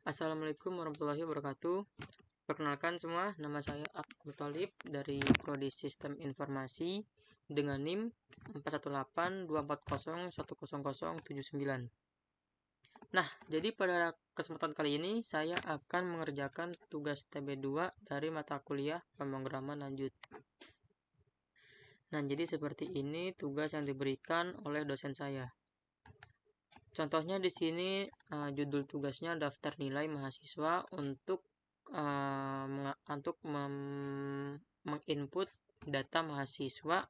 Assalamualaikum warahmatullahi wabarakatuh. Perkenalkan semua, nama saya Abdul Thalib dari Prodi Sistem Informasi dengan NIM 41824010079. Nah, jadi pada kesempatan kali ini saya akan mengerjakan tugas TB2 dari mata kuliah pemrograman lanjut. Nah, jadi seperti ini tugas yang diberikan oleh dosen saya. Contohnya di sini judul tugasnya daftar nilai mahasiswa untuk menginput data mahasiswa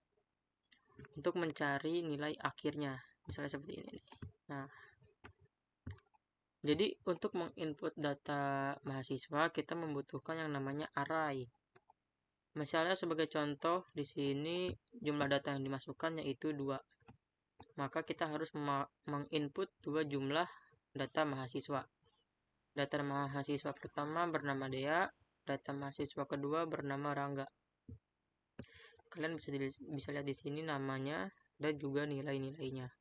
untuk mencari nilai akhirnya, misalnya seperti ini. Nah, jadi untuk menginput data mahasiswa kita membutuhkan yang namanya array. Misalnya sebagai contoh di sini jumlah data yang dimasukkan yaitu 2. Maka kita harus menginput 2 jumlah data mahasiswa. Data mahasiswa pertama bernama Dea, data mahasiswa kedua bernama Rangga. Kalian bisa lihat di sini namanya dan juga nilai-nilainya.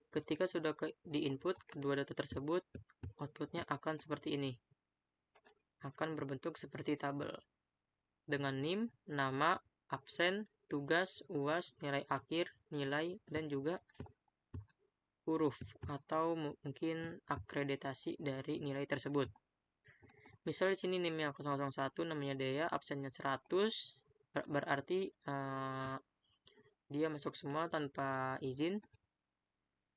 Ketika sudah diinput kedua data tersebut, outputnya akan seperti ini. Akan berbentuk seperti tabel dengan NIM, nama, absen, tugas, UAS, nilai akhir, nilai, dan juga huruf atau mungkin akreditasi dari nilai tersebut. Misal di sini NIM-nya 001, namanya Dea, absennya 100, berarti dia masuk semua tanpa izin.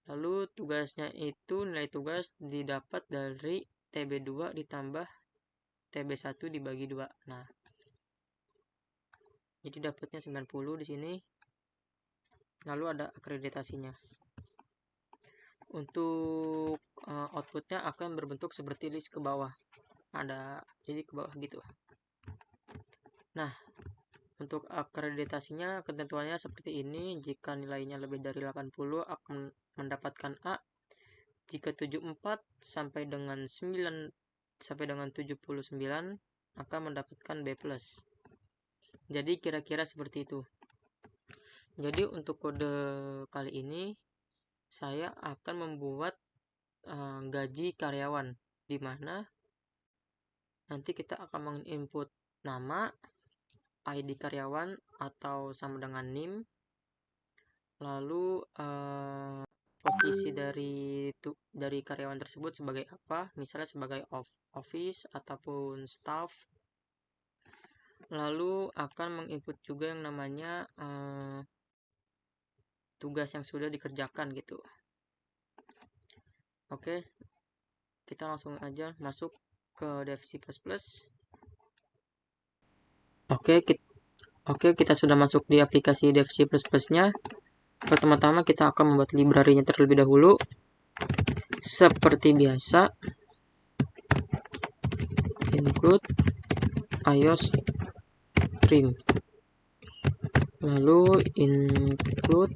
Lalu tugasnya itu nilai tugas didapat dari TB2 ditambah TB1 dibagi 2. Nah, jadi dapatnya 90 di sini. Lalu ada akreditasinya. Untuk outputnya akan berbentuk seperti list ke bawah. Jadi ke bawah gitu. Nah, untuk akreditasinya ketentuannya seperti ini. Jika nilainya lebih dari 80 akan mendapatkan A. Jika 74 sampai dengan 79 akan mendapatkan B+. Jadi kira-kira seperti itu. Jadi untuk kode kali ini saya akan membuat gaji karyawan, di mana nanti kita akan menginput nama, ID karyawan atau sama dengan NIM, lalu posisi dari karyawan tersebut sebagai apa, misalnya sebagai office ataupun staff. Lalu akan menginput juga yang namanya tugas yang sudah dikerjakan gitu. Oke, kita langsung aja masuk ke DevC++. Oke, kita sudah masuk di aplikasi DevC++ nya. Pertama-tama kita akan membuat library-nya terlebih dahulu. Seperti biasa, include iOS trim, lalu include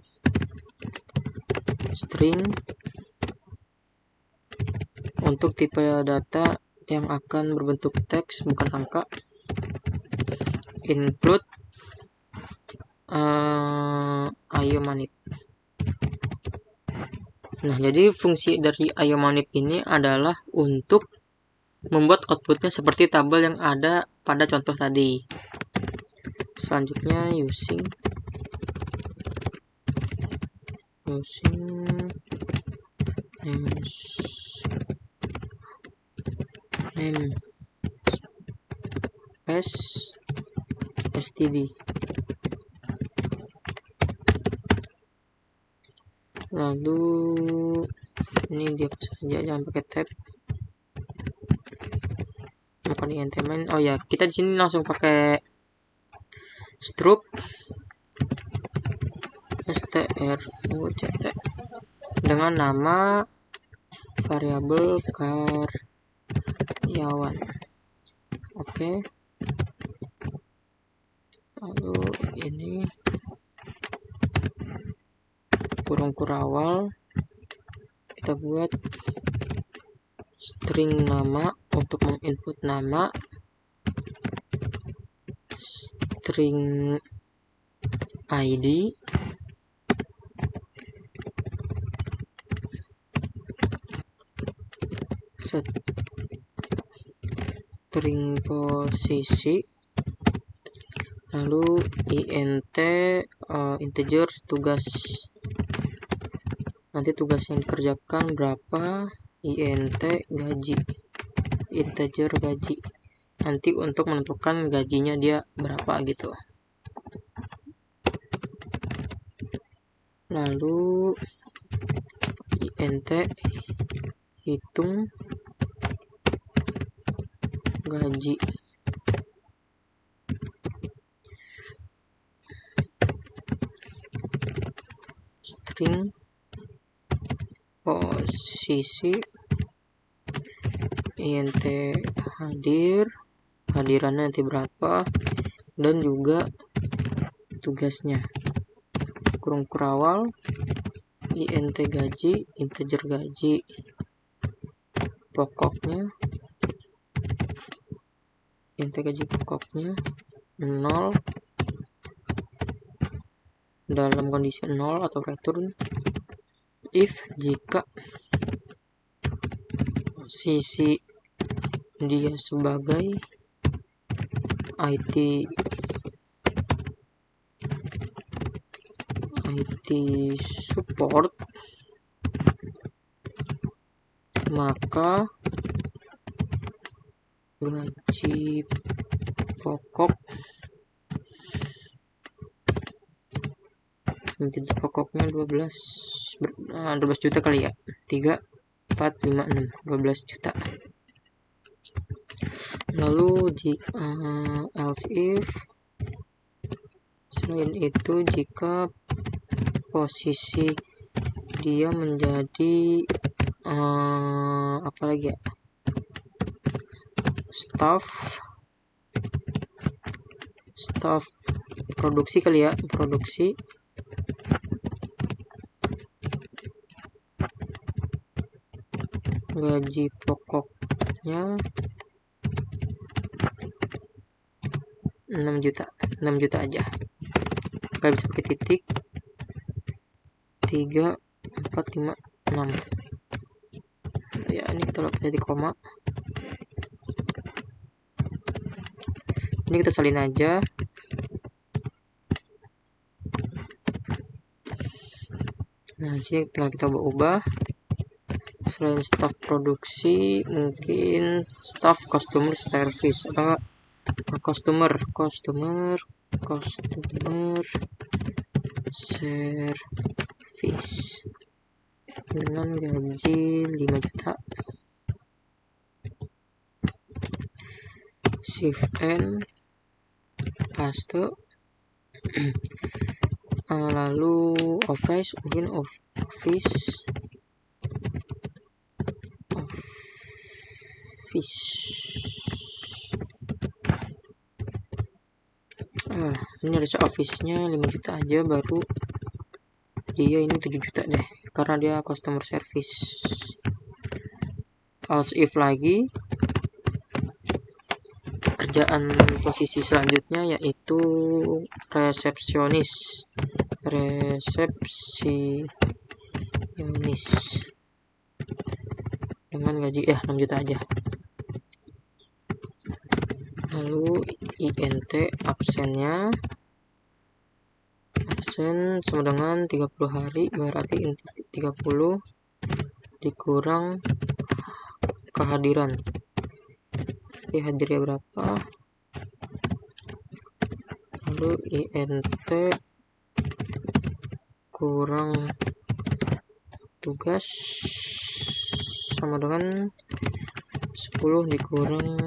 string untuk tipe data yang akan berbentuk teks bukan angka, include iomanip. Nah, jadi fungsi dari iomanip ini adalah untuk membuat outputnya seperti tabel yang ada pada contoh tadi. Selanjutnya using name std. Lalu ini dia saja, jangan pakai tab. Bukan intemen. Oh ya, kita di sini langsung pakai struct struct dengan nama variabel karyawan. Oke. Lalu ini kurung kurawal, kita buat string nama untuk menginput nama, string ID, string posisi, lalu int integer tugas, nanti tugas yang dikerjakan berapa, int gaji, integer gaji, nanti untuk menentukan gajinya dia berapa gitu. Lalu int hitung gaji, string posisi, int hadirannya nanti berapa, dan juga tugasnya, kurung kurawal, int gaji, integer gaji, pokoknya, int gaji pokoknya 0 dalam kondisi 0 atau return if jika posisi dia sebagai IT support, maka gaji pokok pokoknya 12 juta kali ya, 3, 4, 5, 6, 12 juta. Lalu else if, selain itu jika posisi dia menjadi apa lagi ya, staff produksi kali ya, produksi, gaji pokoknya 6 juta aja, nggak bisa pakai titik, 3, 4, 5, 6 ya. Ini kita lepas di koma, ini kita salin aja. Nah, sini tinggal kita ubah. Selain staff produksi, mungkin staff customer service atau enggak customer service dengan gaji 5 juta. Shift N, paste. Lalu office, mungkin office ini harus office-nya 5 juta aja, baru dia ini 7 juta deh karena dia customer service. Else if lagi, kerjaan posisi selanjutnya yaitu resepsionis dengan gaji 6 juta aja. Lalu int absennya, absen sama dengan 30 hari, berarti 30 dikurang kehadiran, jadi hadirnya berapa, lalu int kurang tugas sama dengan 10 dikurang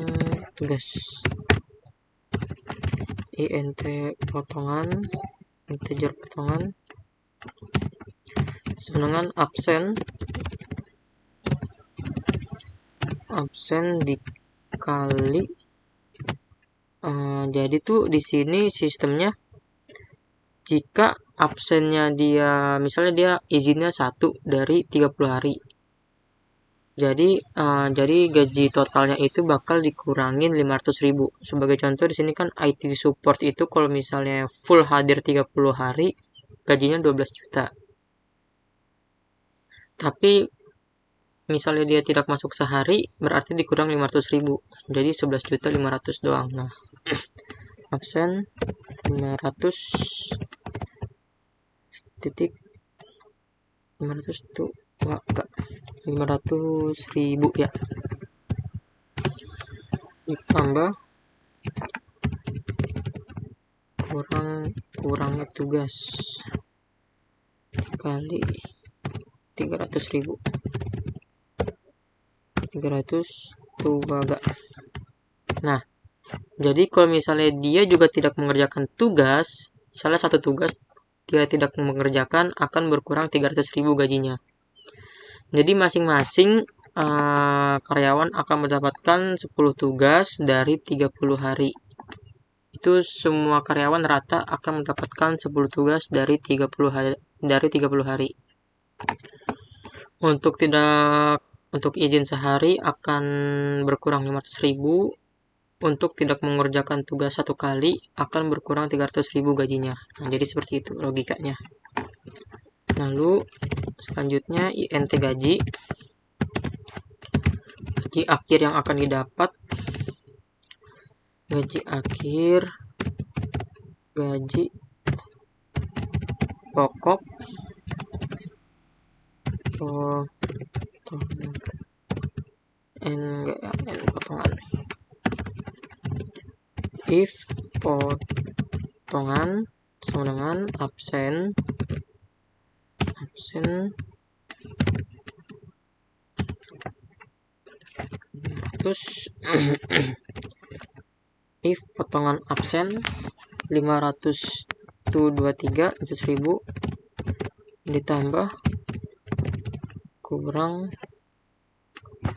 tugas, int potongan, integer potongan sama dengan absen dikali jadi tuh di sini sistemnya jika absennya dia misalnya dia izinnya 1 dari 30 hari, jadi gaji totalnya itu bakal dikurangin 500.000. Sebagai contoh di sini kan IT support itu kalau misalnya full hadir 30 hari gajinya 12 juta. Tapi misalnya dia tidak masuk sehari, berarti dikurang 500.000. Jadi 11.500.000 doang. Nah, absen 500 titik 500 tuh enggak 500.000 ya, ditambah kurangnya tugas kali 300.000 tuh agak. Nah, jadi kalau misalnya dia juga tidak mengerjakan tugas, misalnya satu tugas dia tidak mengerjakan, akan berkurang 300.000 gajinya. Jadi masing-masing karyawan akan mendapatkan 10 tugas dari 30 hari. Itu semua karyawan rata akan mendapatkan 10 tugas dari 30 hari. Untuk izin sehari akan berkurang 500.000. Untuk tidak mengerjakan tugas satu kali akan berkurang 300.000 gajinya. Nah, jadi seperti itu logikanya. Lalu selanjutnya INT gaji akhir yang akan didapat, gaji akhir, gaji pokok potongan. If potongan sama dengan absen terus if potongan absen 500 itu 23 itu 1000 ditambah kurang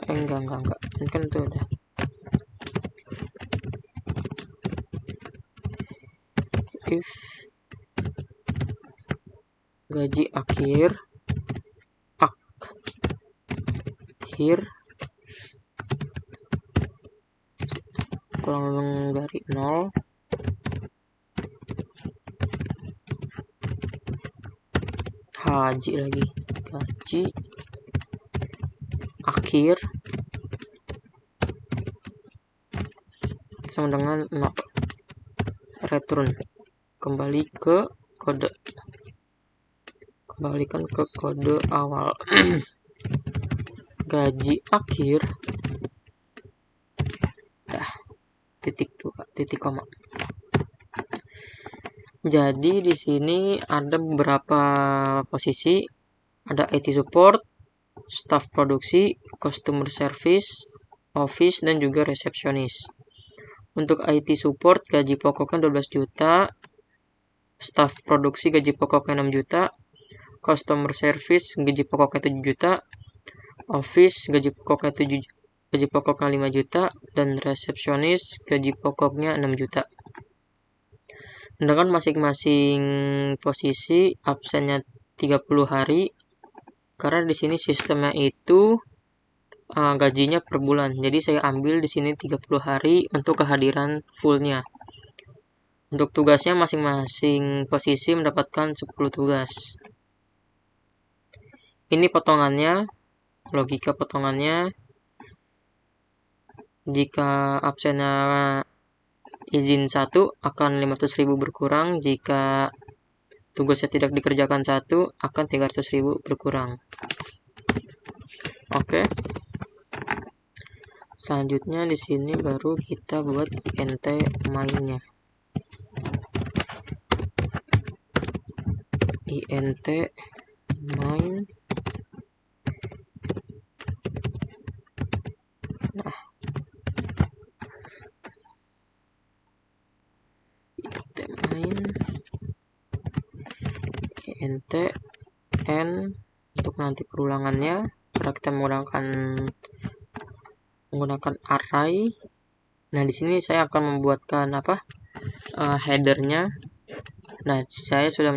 enggak ini kan itu udah. If gaji akhir kurang dari 0 gaji akhir sama dengan 0, return kembalikan ke kode awal. Gaji akhir titik koma. Jadi di sini ada beberapa posisi, ada IT support, staff produksi, customer service, office, dan juga resepsionis. Untuk IT support gaji pokoknya 12 juta, staff produksi gaji pokoknya 6 juta, customer service gaji pokoknya 7 juta, office gaji pokoknya 5 juta, dan resepsionis gaji pokoknya 6 juta. Dengan masing-masing posisi absennya 30 hari, karena di sini sistemnya itu gajinya per bulan. Jadi saya ambil di sini 30 hari untuk kehadiran fullnya. Untuk tugasnya masing-masing posisi mendapatkan 10 tugas. Ini potongannya, logika potongannya. Jika absennya izin 1 akan 500.000 berkurang, jika tugasnya tidak dikerjakan 1 akan 300.000 berkurang. Oke. Selanjutnya di sini baru kita buat INT mainnya. INT main. Nah, INT main, INT n untuk nanti perulangannya, karena kita menggunakan array. Nah, di sini saya akan membuatkan headernya. Nah, saya sudah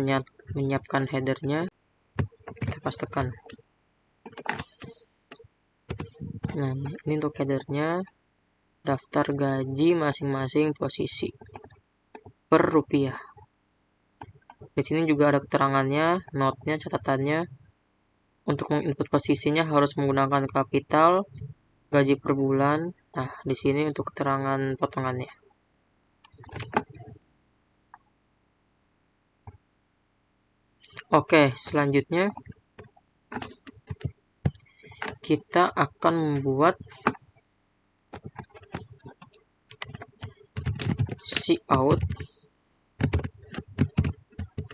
menyiapkan headernya. Kita pastekan. Nah, ini untuk headernya, daftar gaji masing-masing posisi per rupiah. Di sini juga ada keterangannya, notnya, catatannya. untuk menginput posisinya harus menggunakan kapital, gaji per bulan. Nah, di sini untuk keterangan potongannya. Oke, selanjutnya kita akan membuat cout,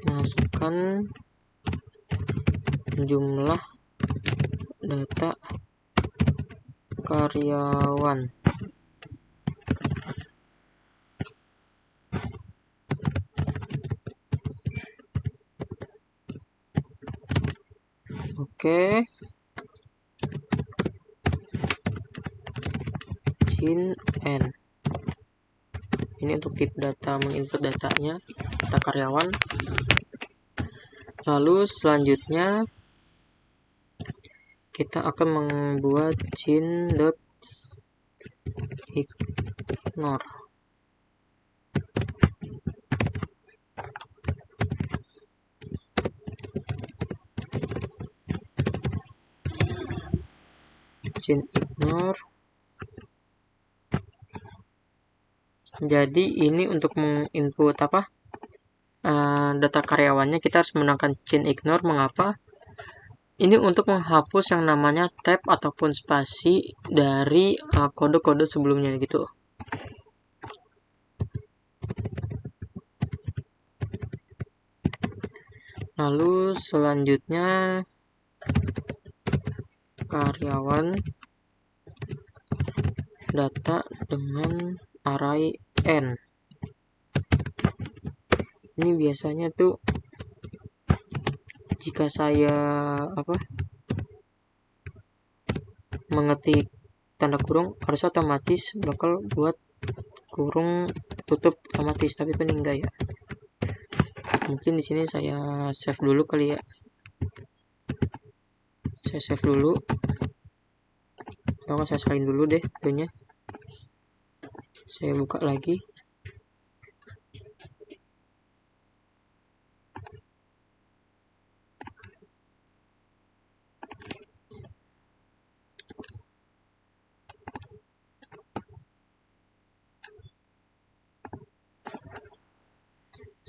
masukkan jumlah data karyawan. Oke. Chin N. Ini untuk tipe data, menginput datanya, data karyawan. Lalu selanjutnya kita akan membuat chin.ignore. Chin ignore. Jadi ini untuk menginput apa? Data karyawannya kita harus menggunakan chin ignore. Mengapa? Ini untuk menghapus yang namanya tab ataupun spasi dari kode-kode sebelumnya gitu. Lalu selanjutnya karyawan data dengan array n. Ini biasanya tuh jika saya mengetik tanda kurung harus otomatis bakal buat kurung tutup otomatis, tapi kan enggak ya. Mungkin di sini saya save dulu kali ya. Saya save dulu. Atau saya salin dulu deh kodenya. Saya buka lagi.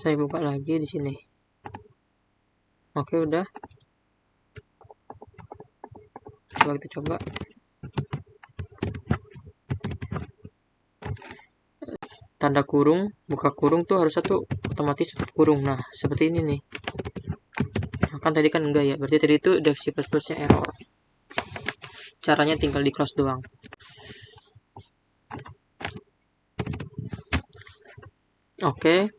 Saya buka lagi di sini. Oke, udah. Coba kita coba. Tanda kurung, buka kurung tuh harusnya tuh otomatis tutup kurung. Nah, seperti ini nih. Nah, kan tadi kan enggak ya. Berarti tadi itu dev C++ nya error. Caranya tinggal di close doang. Oke.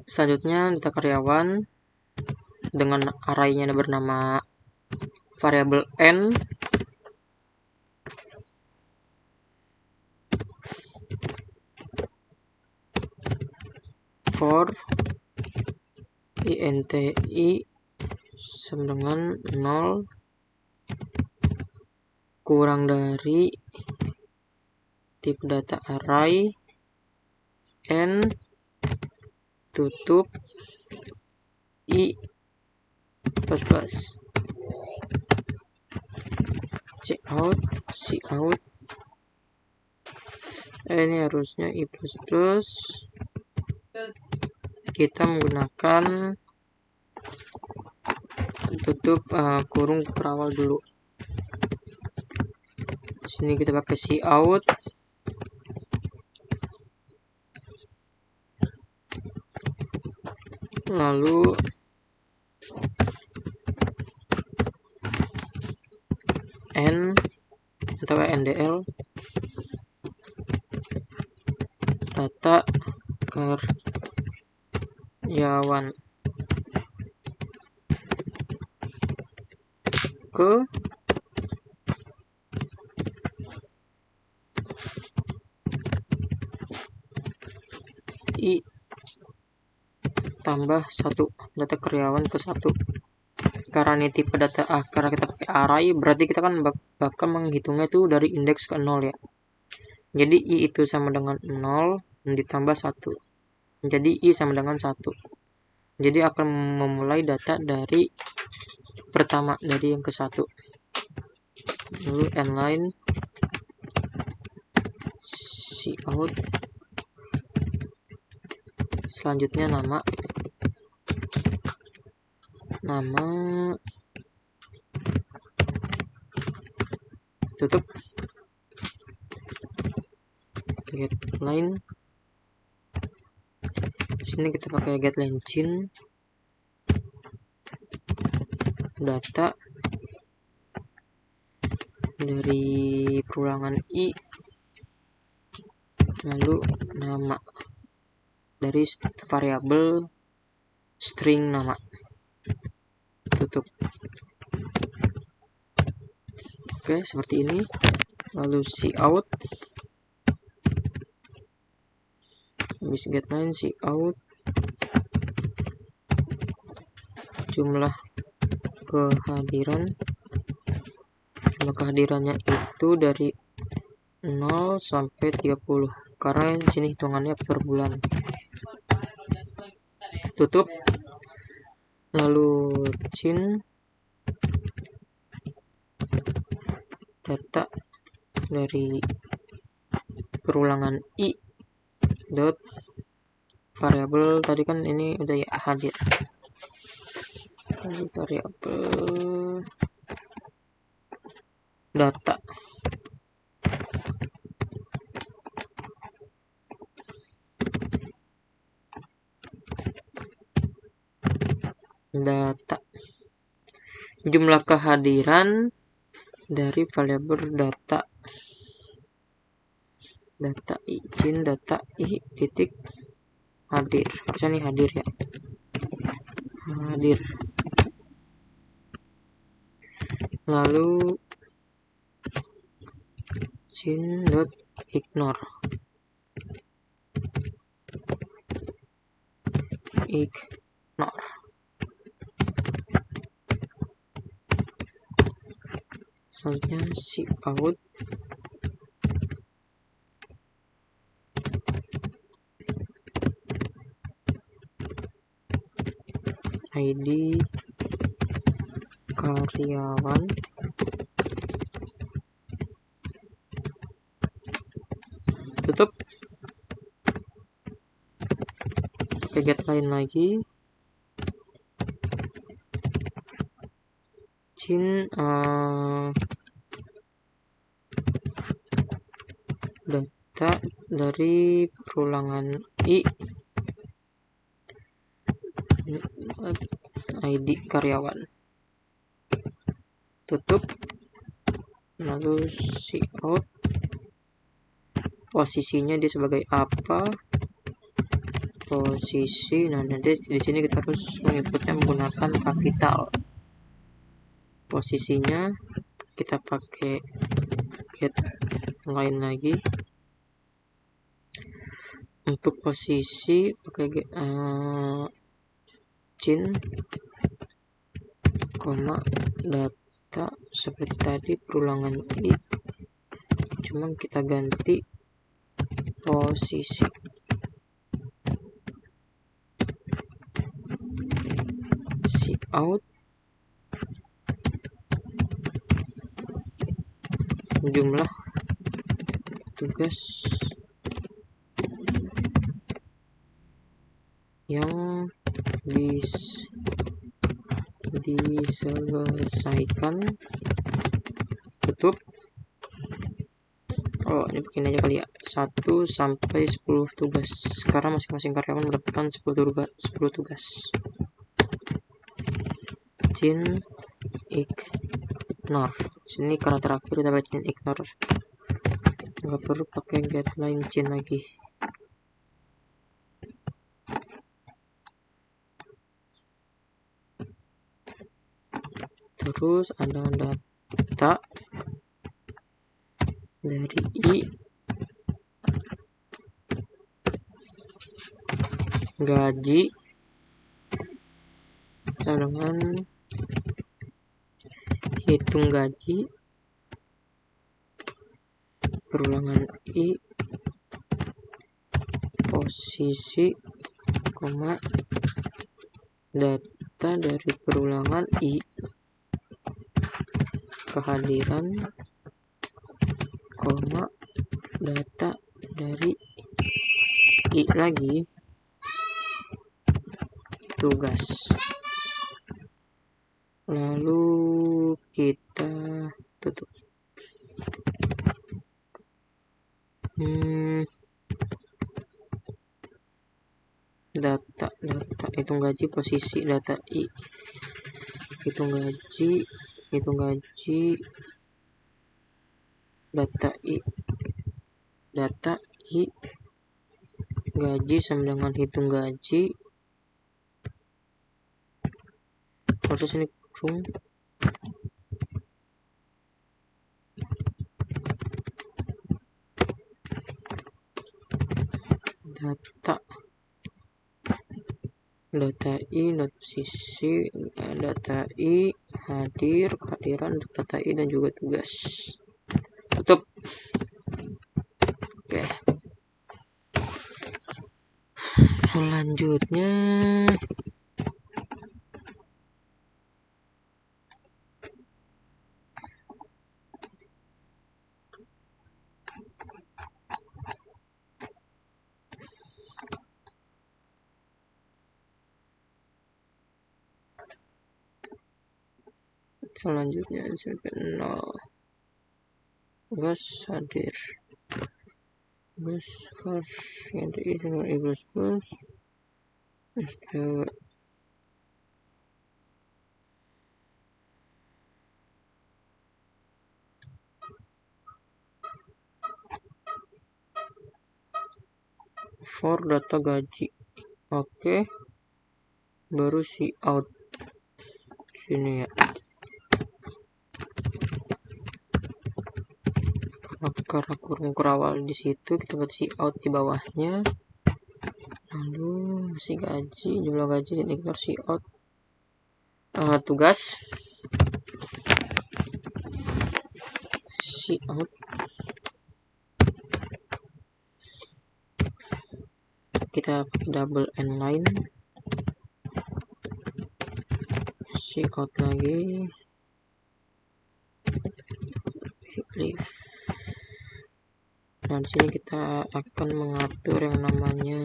Selanjutnya data karyawan dengan array-nya bernama variabel n. For inti sama dengan 0 kurang dari tipe data array n tutup i plus cout. Ini harusnya i plus. Kita menggunakan tutup kurung perawal dulu. Sini kita pakai cout. Lalu n atau ndl data karyawan ke i tambah 1, data karyawan ke 1. Karena ini tipe data karena kita pakai array, berarti kita kan bakal menghitungnya itu dari indeks ke 0 ya. Jadi i itu sama dengan 0 dan ditambah 1. Jadi i sama dengan 1. Jadi akan memulai data dari pertama dari yang ke satu, lalu inline cout, selanjutnya nama tutup getLine. Sini kita pakai getLine chin, data dari perulangan i, lalu nama dari variabel string nama, tutup. Oke, seperti ini. Lalu cout, habis getLine cout, jumlah kehadirannya itu dari 0 sampai 30 karena di sini hitungannya per bulan. Tutup. Lalu chin, data dari perulangan i dot variabel tadi kan ini udah ya hadir, variabel data jumlah kehadiran dari variabel data izin data i titik hadir, harusnya nih hadir ya, hadir. Lalu chin dot ignore selanjutnya cout, ID karyawan, tutup. Pakai getLine lagi, chin data dari perulangan i ID karyawan, tutup. Lalu cout, posisinya dia sebagai apa, posisi. Nah, nanti di sini kita harus menginputnya menggunakan kapital. Posisinya kita pakai getLine lagi. Untuk posisi pakai chin, data seperti tadi perulangan i, cuman kita ganti posisi. Cout, jumlah tugas yang diselesaikan, tutup. Ini begini aja kali ya, 1 sampai 10 tugas karena masing-masing karyawan mendapatkan 10 tugas. Chin ignore, sini karena terakhir kita pakai chin ignore, nggak perlu pakai getLine chin lagi. Terus ada data dari i, gaji sama dengan hitung gaji, perulangan i, posisi, data dari perulangan i, kehadiran, koma, data dari I lagi, tugas. Lalu kita tutup. Data hitung gaji, posisi data I, hitung gaji, data I, gaji sama dengan hitung gaji. Proses ini kurung data I, posisi data I, kehadiran data I dan juga tugas. Tutup. Oke. Selanjutnya sampai 0. Tugas hadir. Tugas first yang diisi dengan I++. For data gaji. Oke. Baru si out sini ya. Karena kurung kerawal di situ, kita buat si out di bawahnya. Lalu si gaji, jumlah gaji dan ignore si out. Tugas si out. Kita pakai double end line. Si out lagi. Leave. Nah, di sini kita akan mengatur yang namanya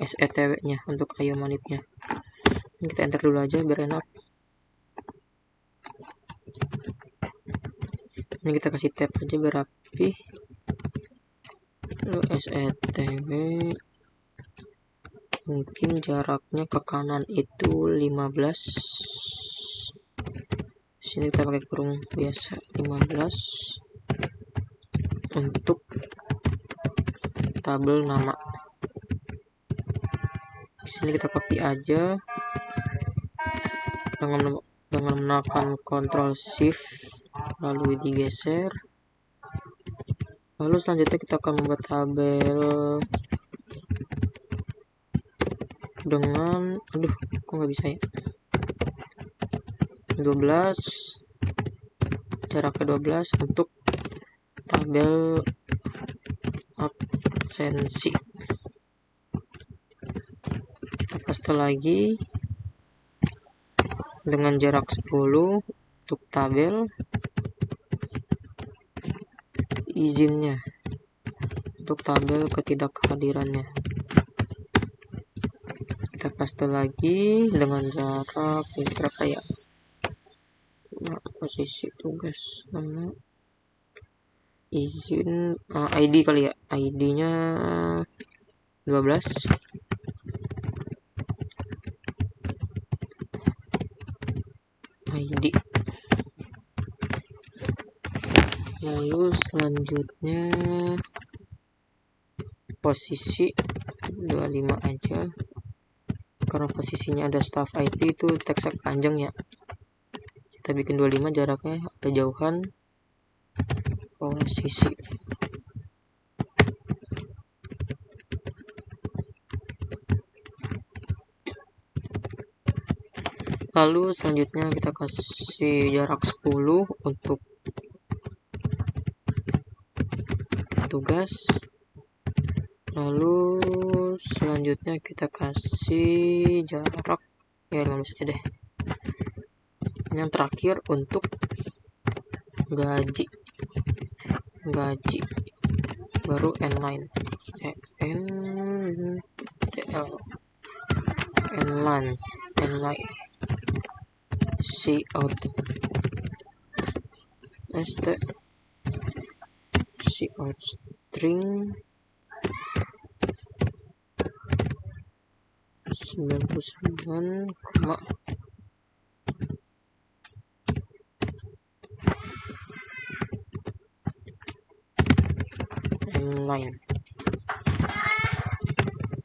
SETW-nya untuk IO manipnya. Ini kita enter dulu aja biar enak. Ini kita kasih tab aja biar rapi. Lalu SETW mungkin jaraknya ke kanan itu 15. Sini kita pakai kurung biasa 15 untuk tabel nama. Di sini kita copy aja dengan menekan Ctrl Shift lalu digeser. Lalu selanjutnya kita akan membuat tabel dengan kok nggak bisa ya, 12, jaraknya 12 untuk tabel absensi. Kita paste lagi dengan jarak 10 untuk tabel izinnya, untuk tabel ketidakhadirannya. Kita paste lagi dengan jarak berapa ya, posisi tugas nama izin ID kali ya, ID-nya 12. ID. Lalu selanjutnya posisi 25 aja, karena posisinya ada staff IT itu teks panjang ya. Kita bikin 25, jaraknya ada jauhan posisi. Lalu selanjutnya kita kasih jarak 10 untuk tugas. Lalu selanjutnya kita kasih jarak ya 15 aja deh. Yang terakhir untuk gaji baru nline nline cout st cout string 99, nline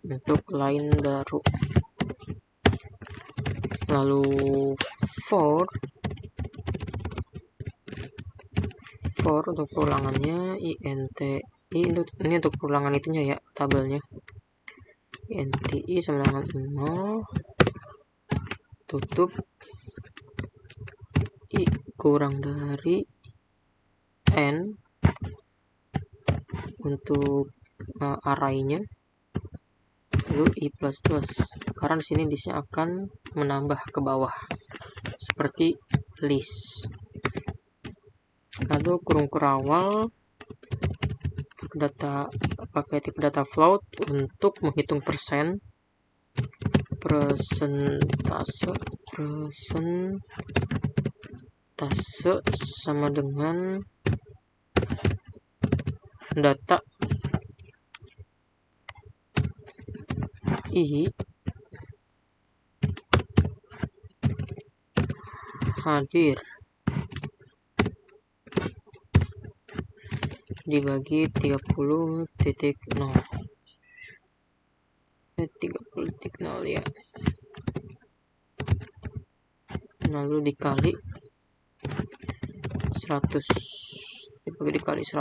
untuk line baru. Lalu for untuk ulangannya int ini untuk ulangan itunya ya, tabelnya inti sama dengan 0 tutup i kurang dari n untuk array-nya, lalu i plus karena di sini listnya akan menambah ke bawah seperti list. Lalu kurung kerawal data pakai tipe data float untuk menghitung persentase sama dengan data i hadir dibagi 30.0 ya, lalu dikali 100 dibagi 100.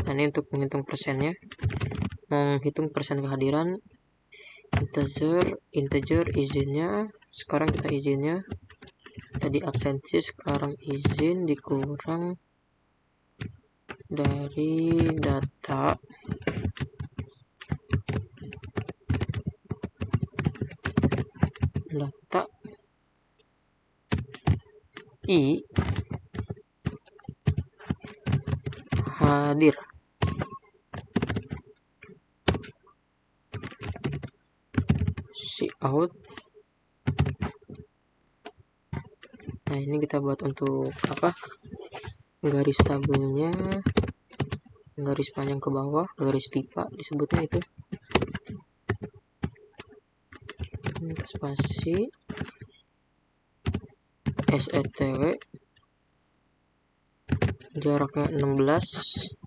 Nah, ini untuk menghitung persennya, menghitung persen kehadiran integer izinnya. Sekarang kita izinnya tadi absensi, sekarang izin dikurang dari data i hadir cout. Nah, ini kita buat untuk apa, garis tabelnya, garis panjang ke bawah, garis pipa disebutnya itu, spasi setw jaraknya 16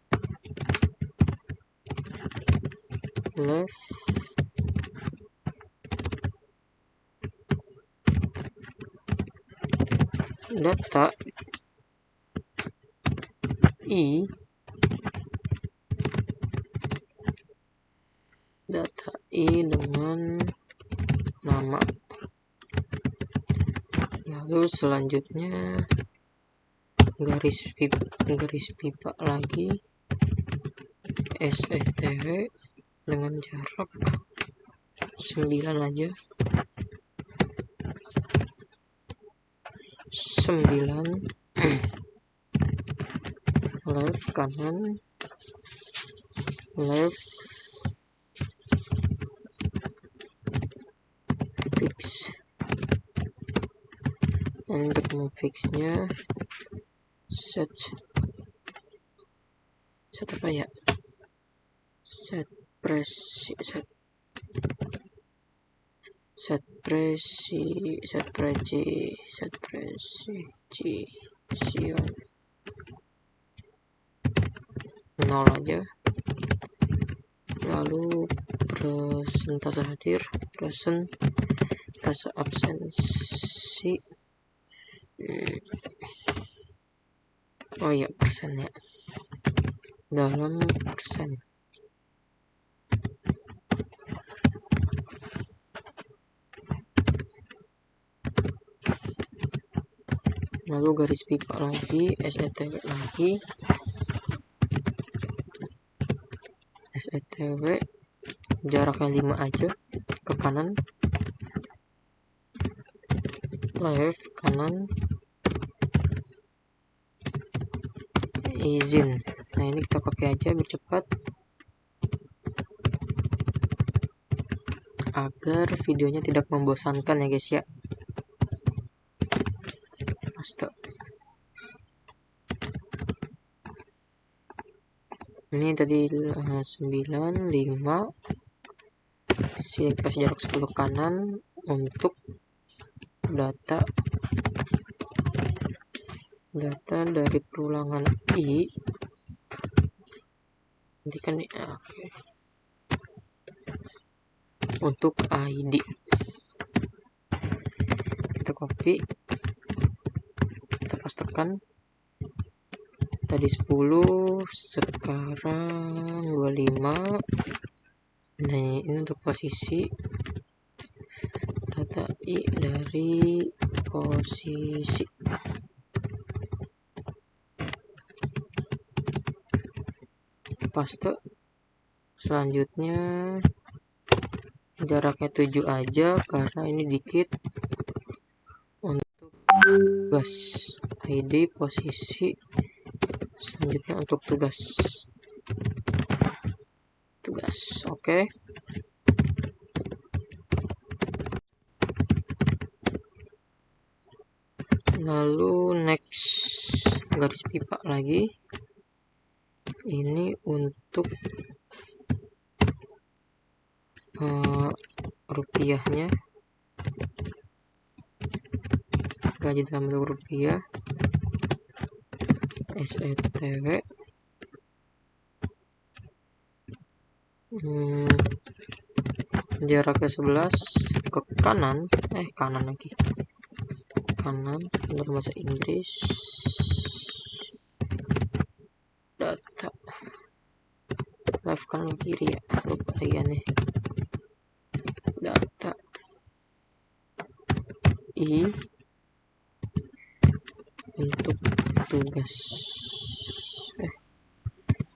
left data i dengan nama. Lalu selanjutnya garis pipa lagi setw dengan jarak 9 aja, 9 left kanan left fix. Dan untuk memfixnya set apa ya, set precision nol aja. Lalu persentase hadir, persentase absensi, oh ya persennya dalam persen. Lalu garis pipa lagi, setw lagi, setw jaraknya 5 aja ke kanan, left kanan izin. Nah, ini kita copy aja biar cepat agar videonya tidak membosankan ya guys ya. Paste. Ini tadi 95. Sini kasih jarak 10 ke kanan untuk data dari perulangan I. Nanti kan oke. Untuk ID kita copy, kita pastekan. Tadi 10, sekarang 25. Nah, ini untuk posisi data I dari posisi. Paste. Selanjutnya jaraknya 7 aja karena ini dikit. Untuk tugas ID posisi. Selanjutnya untuk tugas oke. Lalu next garis pipa lagi, ini untuk rupiahnya, gaji dalam bentuk rupiah, SETW. Jaraknya 11 ke kanan dalam bahasa Inggris. Data left kanan kiri ya, lupa lagi aneh. Data I untuk tugas,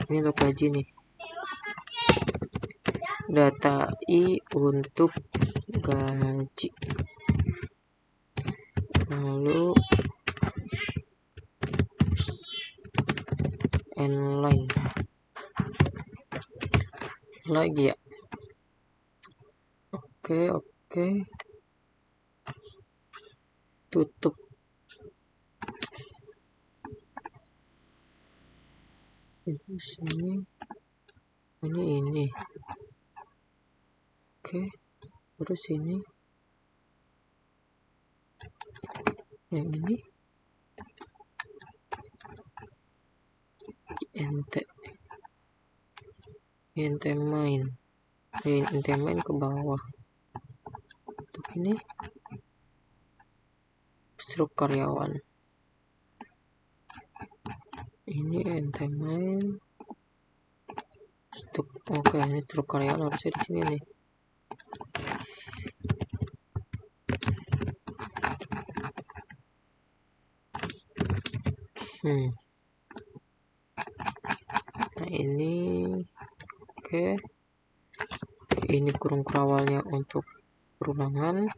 ini untuk gaji nih. Data I untuk gaji. Lalu inline lagi ya. Oke. Tutup. Sini ini. Oke. Terus ini yang ini int main ke bawah. Untuk ini struk karyawan, ini int main struk. Oke, ini struk karyawan harusnya di sini nih. Nah, ini oke. Ini kurung kerawalnya untuk perulangan,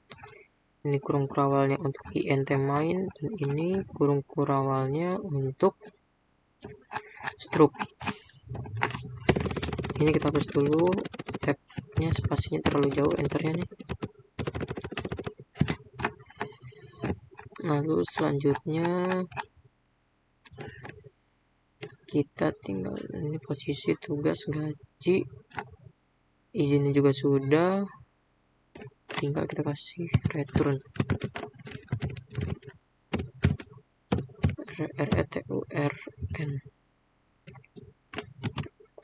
ini kurung kerawalnya untuk int main, dan ini kurung kerawalnya untuk struk. Ini kita hapus dulu tabnya, spasinya terlalu jauh, enternya nih. Lalu selanjutnya kita tinggal ini posisi tugas gaji, izinnya juga sudah, tinggal kita kasih return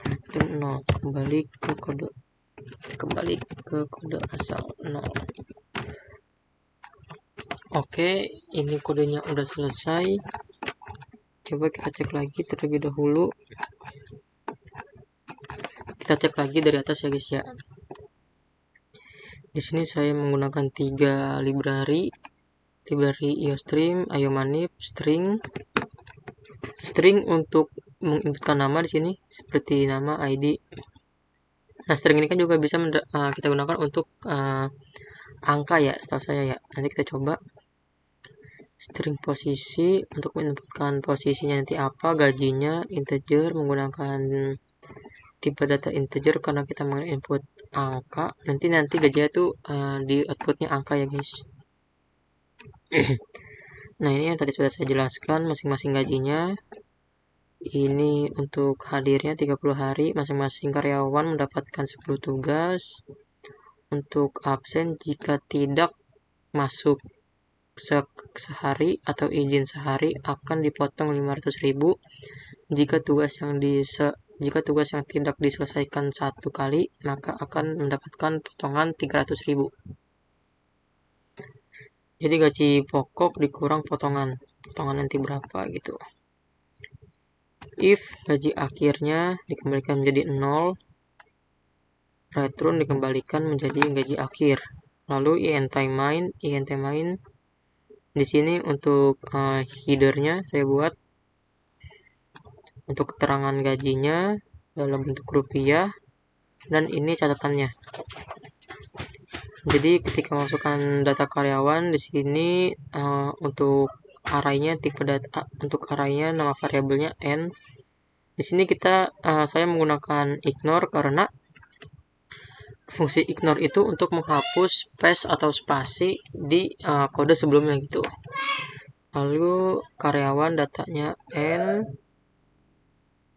return 0, kembali ke kode asal 0. Oke, ini kodenya udah selesai. Coba kita cek lagi terlebih dahulu. Kita cek lagi dari atas ya guys ya. Di sini saya menggunakan 3 library IOStream, IOManip, string untuk menginputkan nama di sini seperti nama, ID. Nah, string ini kan juga bisa kita gunakan untuk angka ya, setahu saya ya. Nanti kita coba string posisi untuk menentukan posisinya nanti apa, gajinya integer menggunakan tipe data integer karena kita menginput angka. Nanti gajinya tuh di outputnya angka ya guys. Nah, ini yang tadi sudah saya jelaskan masing-masing gajinya. Ini untuk hadirnya 30 hari, masing-masing karyawan mendapatkan 10 tugas. Untuk absen jika tidak masuk sehari atau izin sehari akan dipotong 500.000. Jika tugas yang tidak diselesaikan 1 kali, maka akan mendapatkan potongan 300.000. Jadi gaji pokok dikurang potongan nanti berapa gitu. If gaji akhirnya dikembalikan menjadi 0, return dikembalikan menjadi gaji akhir. Lalu int main di sini untuk headernya saya buat untuk keterangan gajinya dalam bentuk rupiah, dan ini catatannya. Jadi ketika masukkan data karyawan di sini untuk arraynya tipe data, untuk arraynya nama variabelnya n. Di sini saya menggunakan ignore karena fungsi ignore itu untuk menghapus space atau spasi di kode sebelumnya gitu. Lalu karyawan datanya n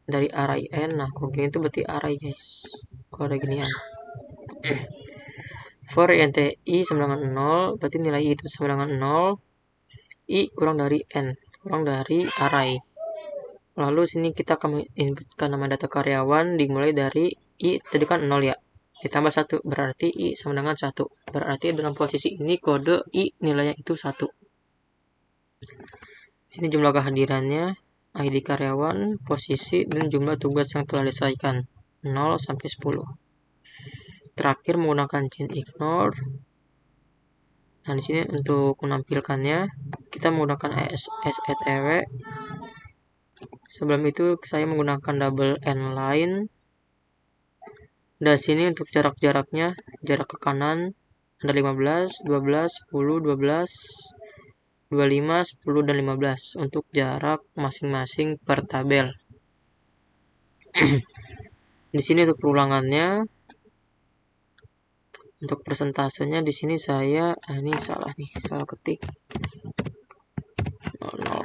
dari array n. Nah, kalau gini itu berarti array guys. Kalau ada ginian. For int i sama dengan 0, berarti nilai i itu sama dengan 0. I kurang dari n, kurang dari array. Lalu sini kita akan inputkan nama data karyawan dimulai dari i tadi kan 0 ya. Ditambah 1 berarti i sama dengan 1. Berarti dalam posisi ini kode i nilainya itu 1. Sini jumlah kehadirannya, ID karyawan, posisi, dan jumlah tugas yang telah diselesaikan 0 sampai 10. Terakhir menggunakan chain ignore. Nah, di sini untuk menampilkannya kita menggunakan setw. Sebelum itu saya menggunakan double n line. Dan sini untuk jarak-jaraknya, jarak ke kanan ada 15, 12, 10, 12, 25, 10, dan 15 untuk jarak masing-masing per tabel. Di sini untuk perulangannya, untuk persentasenya di sini saya ini salah ketik 00.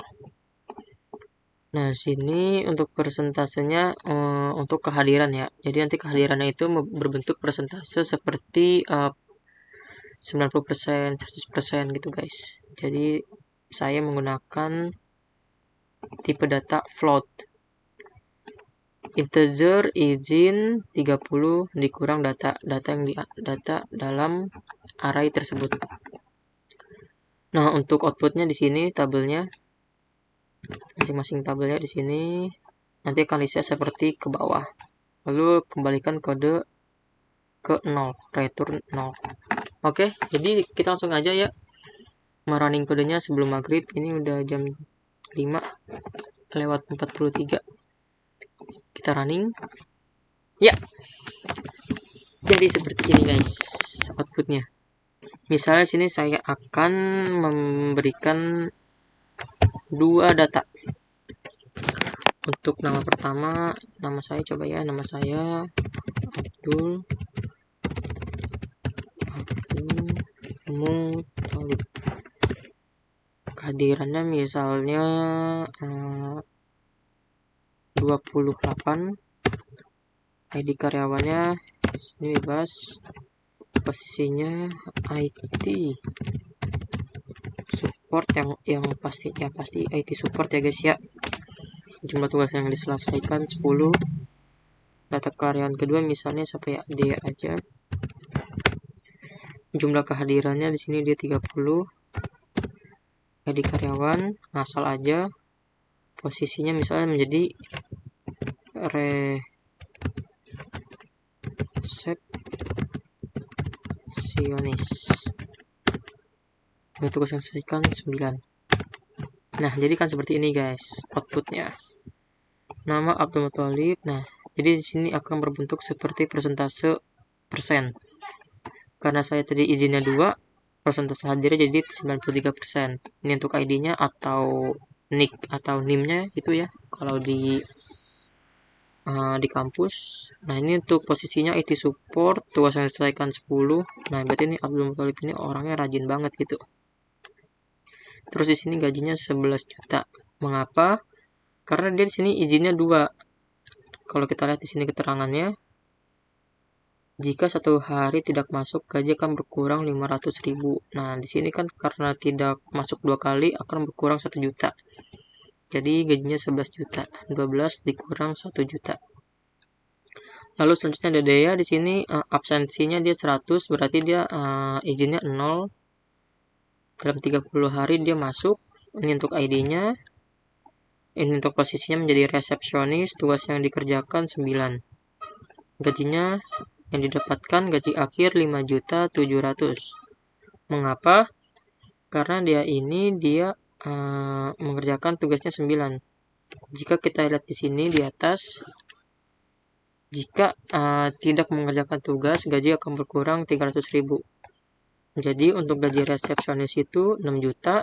Nah, sini untuk persentasenya untuk kehadiran ya. Jadi nanti kehadirannya itu berbentuk persentase seperti 90%, 100% gitu guys. Jadi saya menggunakan tipe data float. Integer izin 30 dikurang data dalam array tersebut. Nah, untuk outputnya di sini tabelnya, masing-masing tabelnya di sini nanti akan diset seperti ke bawah. Lalu kembalikan kode ke 0, return 0. Oke, jadi kita langsung aja ya merunning kodenya sebelum maghrib. Ini udah jam 5:43. Kita running. Ya. Jadi seperti ini guys outputnya. Misalnya sini saya akan memberikan 2 data. Untuk nama pertama, nama saya coba ya, nama saya Abdul Muthalib. Kehadirannya misalnya 28. ID karyawannya ini bebas. Posisinya IT support yang pasti IT support ya guys ya. Jumlah tugas yang diselesaikan 10. Data karyawan kedua misalnya siapa ya, dia aja. Jumlah kehadirannya di sini dia 30. ID karyawan ngasal aja. Posisinya misalnya menjadi resepsionis. Jumlah tugas yang diselesaikan 9. Nah, jadi kan seperti ini guys outputnya. Nama Abdul Muthalib. Nah, jadi di sini akan berbentuk seperti persentase persen. Karena saya tadi izinnya 2, persentase hadirnya jadi 93%. Ini untuk ID-nya atau nick atau NIM-nya itu ya kalau di kampus. Nah, ini untuk posisinya IT support, tugas yang diselesaikan 10. Nah, berarti ini Abdul Muthalib ini orangnya rajin banget gitu. Terus di sini gajinya 11 juta. Mengapa? Karena dia di sini izinnya 2. Kalau kita lihat di sini keterangannya, jika satu hari tidak masuk, gaji akan berkurang 500.000. Nah, di sini kan karena tidak masuk 2 kali akan berkurang 1 juta. Jadi gajinya 11 juta. 12 dikurang 1 juta. Lalu selanjutnya ada Dea di sini absensinya dia 100, berarti dia izinnya 0. Dalam 30 hari dia masuk. Ini untuk ID-nya. Ini untuk posisinya menjadi resepsionis, tugas yang dikerjakan 9. Gajinya yang didapatkan gaji akhir 5.700.000. Mengapa? Karena dia mengerjakan tugasnya 9. Jika kita lihat di sini di atas, jika tidak mengerjakan tugas, gaji akan berkurang 300.000. Jadi untuk gaji resepsionis itu 6 juta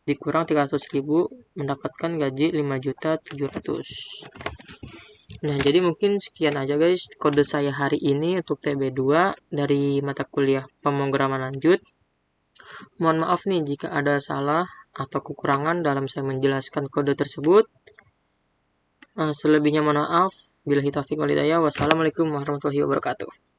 dikurang 300.000 mendapatkan gaji 5.700.000. Nah, jadi mungkin sekian aja guys kode saya hari ini untuk TB2 dari mata kuliah pemrograman lanjut. Mohon maaf nih jika ada salah atau kekurangan dalam saya menjelaskan kode tersebut. Selebihnya mohon maaf. Billahi taufiq wal hidayah. Wassalamualaikum warahmatullahi wabarakatuh.